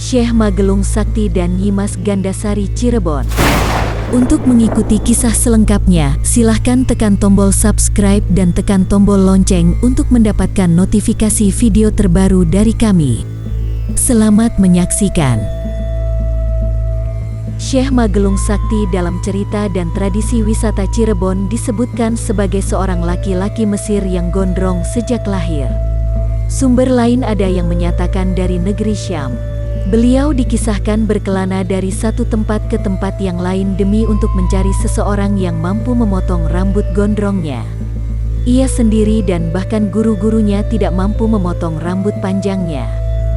Syekh Magelung Sakti dan Nyimas Gandasari Cirebon. Untuk mengikuti kisah selengkapnya, silahkan tekan tombol subscribe dan tekan tombol lonceng untuk mendapatkan notifikasi video terbaru dari kami. Selamat menyaksikan. Syekh Magelung Sakti dalam cerita dan tradisi wisata Cirebon disebutkan sebagai seorang laki-laki Mesir yang gondrong sejak lahir. Sumber lain ada yang menyatakan dari negeri Syam. Beliau dikisahkan berkelana dari satu tempat ke tempat yang lain demi untuk mencari seseorang yang mampu memotong rambut gondrongnya. Ia sendiri dan bahkan guru-gurunya tidak mampu memotong rambut panjangnya.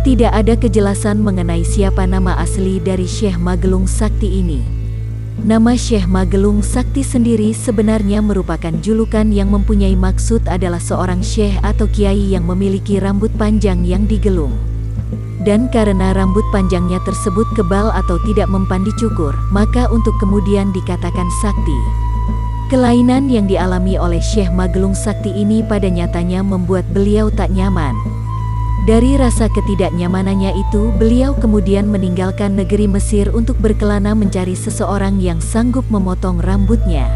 Tidak ada kejelasan mengenai siapa nama asli dari Syekh Magelung Sakti ini. Nama Syekh Magelung Sakti sendiri sebenarnya merupakan julukan yang mempunyai maksud adalah seorang syekh atau kiai yang memiliki rambut panjang yang digelung. Dan karena rambut panjangnya tersebut kebal atau tidak mempan dicukur, maka untuk kemudian dikatakan sakti. Kelainan yang dialami oleh Syekh Magelung Sakti ini pada nyatanya membuat beliau tak nyaman. Dari rasa ketidaknyamanannya itu, beliau kemudian meninggalkan negeri Mesir untuk berkelana mencari seseorang yang sanggup memotong rambutnya.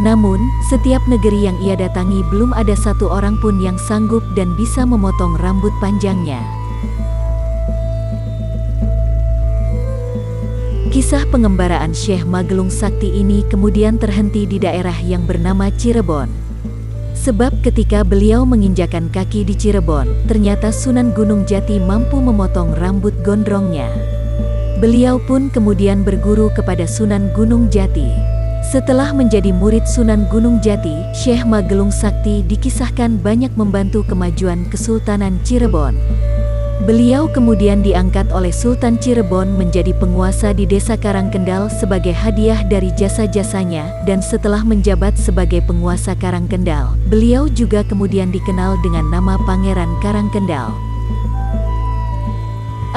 Namun, setiap negeri yang ia datangi belum ada satu orang pun yang sanggup dan bisa memotong rambut panjangnya. Kisah pengembaraan Syekh Magelung Sakti ini kemudian terhenti di daerah yang bernama Cirebon. Sebab ketika beliau menginjakan kaki di Cirebon, ternyata Sunan Gunung Jati mampu memotong rambut gondrongnya. Beliau pun kemudian berguru kepada Sunan Gunung Jati. Setelah menjadi murid Sunan Gunung Jati, Syekh Magelung Sakti dikisahkan banyak membantu kemajuan Kesultanan Cirebon. Beliau kemudian diangkat oleh Sultan Cirebon menjadi penguasa di Desa Karangkendal sebagai hadiah dari jasa-jasanya, dan setelah menjabat sebagai penguasa Karangkendal, beliau juga kemudian dikenal dengan nama Pangeran Karangkendal.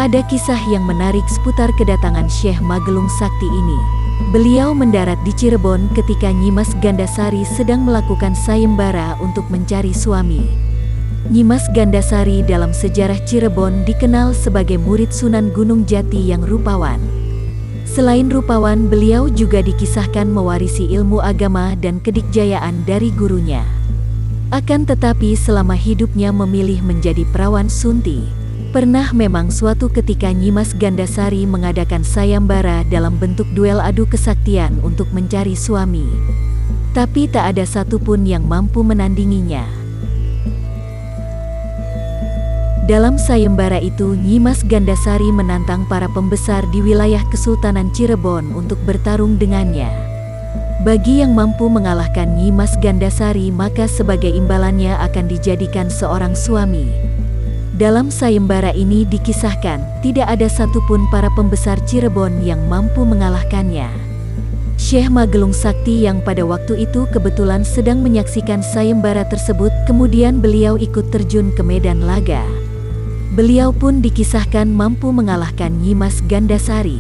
Ada kisah yang menarik seputar kedatangan Syekh Magelung Sakti ini. Beliau mendarat di Cirebon ketika Nyimas Gandasari sedang melakukan sayembara untuk mencari suami. Nyimas Gandasari dalam sejarah Cirebon dikenal sebagai murid Sunan Gunung Jati yang rupawan. Selain rupawan, beliau juga dikisahkan mewarisi ilmu agama dan kedikjayaan dari gurunya. Akan tetapi selama hidupnya memilih menjadi perawan sunti. Pernah memang suatu ketika Nyimas Gandasari mengadakan sayembara dalam bentuk duel adu kesaktian untuk mencari suami. Tapi tak ada satupun yang mampu menandinginya. Dalam sayembara itu, Nyimas Gandasari menantang para pembesar di wilayah Kesultanan Cirebon untuk bertarung dengannya. Bagi yang mampu mengalahkan Nyimas Gandasari, maka sebagai imbalannya akan dijadikan seorang suami. Dalam sayembara ini dikisahkan, tidak ada satupun para pembesar Cirebon yang mampu mengalahkannya. Syekh Magelung Sakti yang pada waktu itu kebetulan sedang menyaksikan sayembara tersebut, kemudian beliau ikut terjun ke medan laga. Beliau pun dikisahkan mampu mengalahkan Nyimas Gandasari.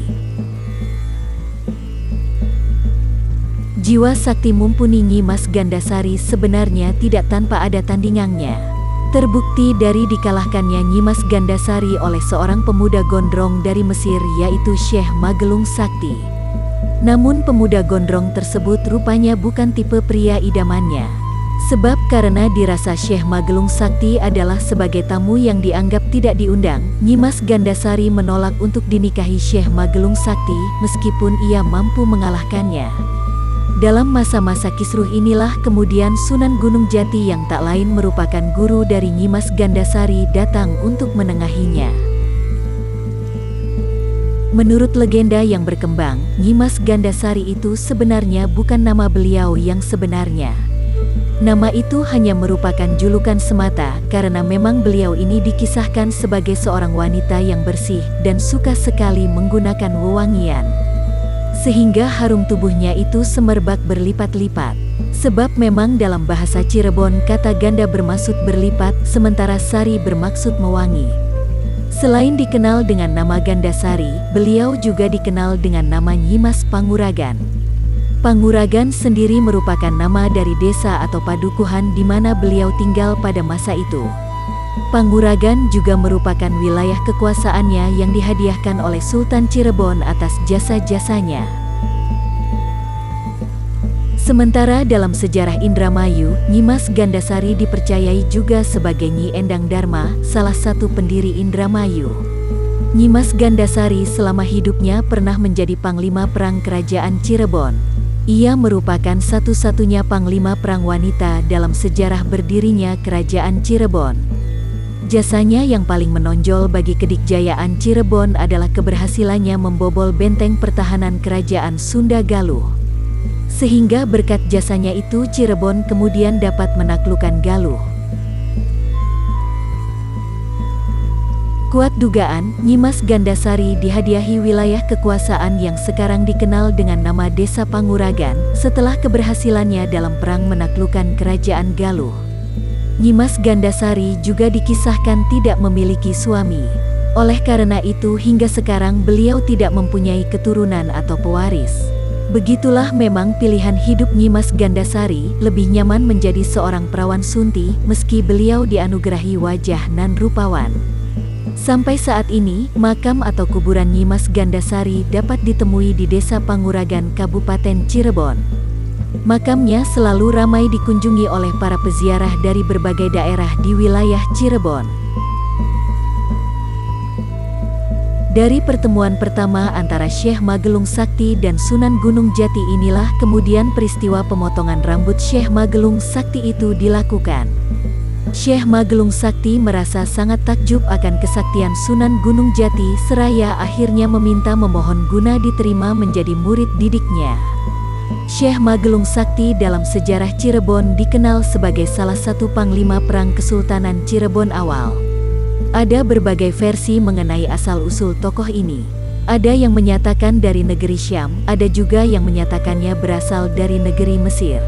Jiwa sakti mumpuni Nyimas Gandasari sebenarnya tidak tanpa ada tandingannya. Terbukti dari dikalahkannya Nyimas Gandasari oleh seorang pemuda gondrong dari Mesir, yaitu Syekh Magelung Sakti. Namun pemuda gondrong tersebut rupanya bukan tipe pria idamannya. Sebab karena dirasa Syekh Magelung Sakti adalah sebagai tamu yang dianggap tidak diundang, Nyimas Gandasari menolak untuk dinikahi Syekh Magelung Sakti meskipun ia mampu mengalahkannya. Dalam masa-masa kisruh inilah kemudian Sunan Gunung Jati yang tak lain merupakan guru dari Nyimas Gandasari datang untuk menengahinya. Menurut legenda yang berkembang, Nyimas Gandasari itu sebenarnya bukan nama beliau yang sebenarnya. Nama itu hanya merupakan julukan semata karena memang beliau ini dikisahkan sebagai seorang wanita yang bersih dan suka sekali menggunakan wewangian. Sehingga harum tubuhnya itu semerbak berlipat-lipat. Sebab memang dalam bahasa Cirebon kata ganda bermaksud berlipat, sementara sari bermaksud mewangi. Selain dikenal dengan nama Gandasari, beliau juga dikenal dengan nama Nyimas Panguragan. Panguragan sendiri merupakan nama dari desa atau padukuhan di mana beliau tinggal pada masa itu. Panguragan juga merupakan wilayah kekuasaannya yang dihadiahkan oleh Sultan Cirebon atas jasa-jasanya. Sementara dalam sejarah Indramayu, Nyimas Gandasari dipercayai juga sebagai Nyi Endang Dharma, salah satu pendiri Indramayu. Nyimas Gandasari selama hidupnya pernah menjadi Panglima Perang Kerajaan Cirebon. Ia merupakan satu-satunya Panglima Perang wanita dalam sejarah berdirinya Kerajaan Cirebon. Jasanya yang paling menonjol bagi kedikjayaan Cirebon adalah keberhasilannya membobol benteng pertahanan Kerajaan Sunda Galuh. Sehingga berkat jasanya itu Cirebon kemudian dapat menaklukkan Galuh. Kuat dugaan, Nyimas Gandasari dihadiahi wilayah kekuasaan yang sekarang dikenal dengan nama Desa Panguragan setelah keberhasilannya dalam perang menaklukkan Kerajaan Galuh. Nyimas Gandasari juga dikisahkan tidak memiliki suami. Oleh karena itu hingga sekarang beliau tidak mempunyai keturunan atau pewaris. Begitulah memang pilihan hidup Nyimas Gandasari, lebih nyaman menjadi seorang perawan sunti meski beliau dianugerahi wajah nan rupawan. Sampai saat ini, makam atau kuburan Nyimas Gandasari dapat ditemui di Desa Panguragan, Kabupaten Cirebon. Makamnya selalu ramai dikunjungi oleh para peziarah dari berbagai daerah di wilayah Cirebon. Dari pertemuan pertama antara Syekh Magelung Sakti dan Sunan Gunung Jati inilah kemudian peristiwa pemotongan rambut Syekh Magelung Sakti itu dilakukan. Syekh Magelung Sakti merasa sangat takjub akan kesaktian Sunan Gunung Jati seraya akhirnya meminta memohon guna diterima menjadi murid didiknya. Syekh Magelung Sakti dalam sejarah Cirebon dikenal sebagai salah satu Panglima Perang Kesultanan Cirebon awal. Ada berbagai versi mengenai asal-usul tokoh ini. Ada yang menyatakan dari negeri Syam, ada juga yang menyatakannya berasal dari negeri Mesir.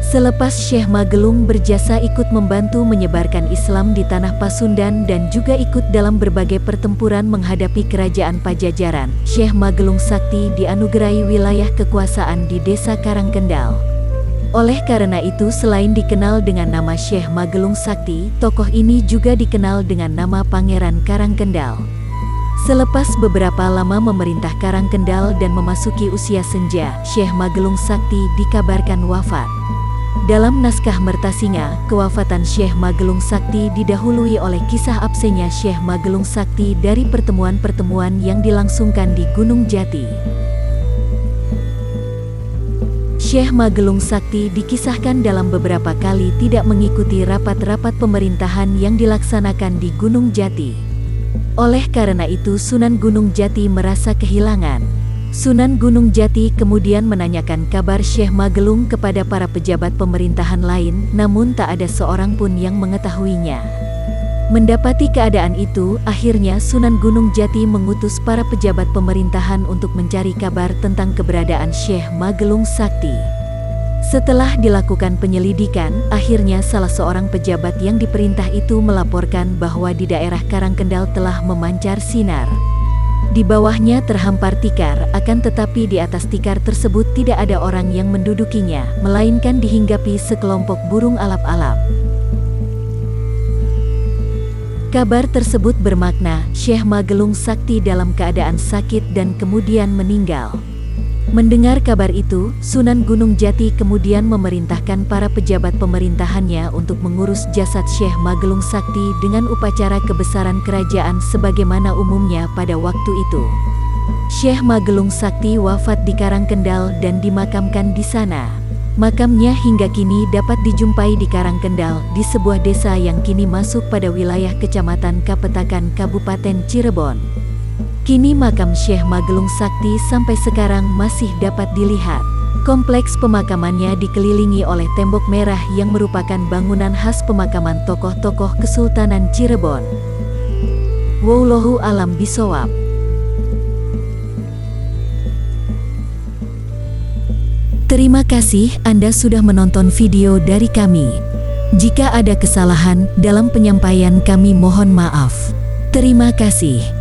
Selepas Syekh Magelung berjasa ikut membantu menyebarkan Islam di tanah Pasundan dan juga ikut dalam berbagai pertempuran menghadapi kerajaan Pajajaran, Syekh Magelung Sakti dianugerahi wilayah kekuasaan di Desa Karangkendal. Oleh karena itu selain dikenal dengan nama Syekh Magelung Sakti, tokoh ini juga dikenal dengan nama Pangeran Karangkendal. Selepas beberapa lama memerintah Karangkendal dan memasuki usia senja, Syekh Magelung Sakti dikabarkan wafat. Dalam naskah Mertasinga, kewafatan Syekh Magelung Sakti didahului oleh kisah absennya Syekh Magelung Sakti dari pertemuan-pertemuan yang dilangsungkan di Gunung Jati. Syekh Magelung Sakti dikisahkan dalam beberapa kali tidak mengikuti rapat-rapat pemerintahan yang dilaksanakan di Gunung Jati. Oleh karena itu Sunan Gunung Jati merasa kehilangan. Sunan Gunung Jati kemudian menanyakan kabar Syekh Magelung kepada para pejabat pemerintahan lain, namun tak ada seorang pun yang mengetahuinya. Mendapati keadaan itu, akhirnya Sunan Gunung Jati mengutus para pejabat pemerintahan untuk mencari kabar tentang keberadaan Syekh Magelung Sakti. Setelah dilakukan penyelidikan, akhirnya salah seorang pejabat yang diperintah itu melaporkan bahwa di daerah Karangkendal telah memancar sinar. Di bawahnya terhampar tikar, akan tetapi di atas tikar tersebut tidak ada orang yang mendudukinya, melainkan dihinggapi sekelompok burung alap-alap. Kabar tersebut bermakna Syekh Magelung Sakti dalam keadaan sakit dan kemudian meninggal. Mendengar kabar itu, Sunan Gunung Jati kemudian memerintahkan para pejabat pemerintahannya untuk mengurus jasad Syekh Magelung Sakti dengan upacara kebesaran kerajaan sebagaimana umumnya pada waktu itu. Syekh Magelung Sakti wafat di Karangkendal dan dimakamkan di sana. Makamnya hingga kini dapat dijumpai di Karangkendal, di sebuah desa yang kini masuk pada wilayah Kecamatan Kapetakan, Kabupaten Cirebon. Kini makam Syekh Magelung Sakti sampai sekarang masih dapat dilihat. Kompleks pemakamannya dikelilingi oleh tembok merah yang merupakan bangunan khas pemakaman tokoh-tokoh Kesultanan Cirebon. Wallahu a'lam bishawab. Terima kasih Anda sudah menonton video dari kami. Jika ada kesalahan dalam penyampaian kami mohon maaf. Terima kasih.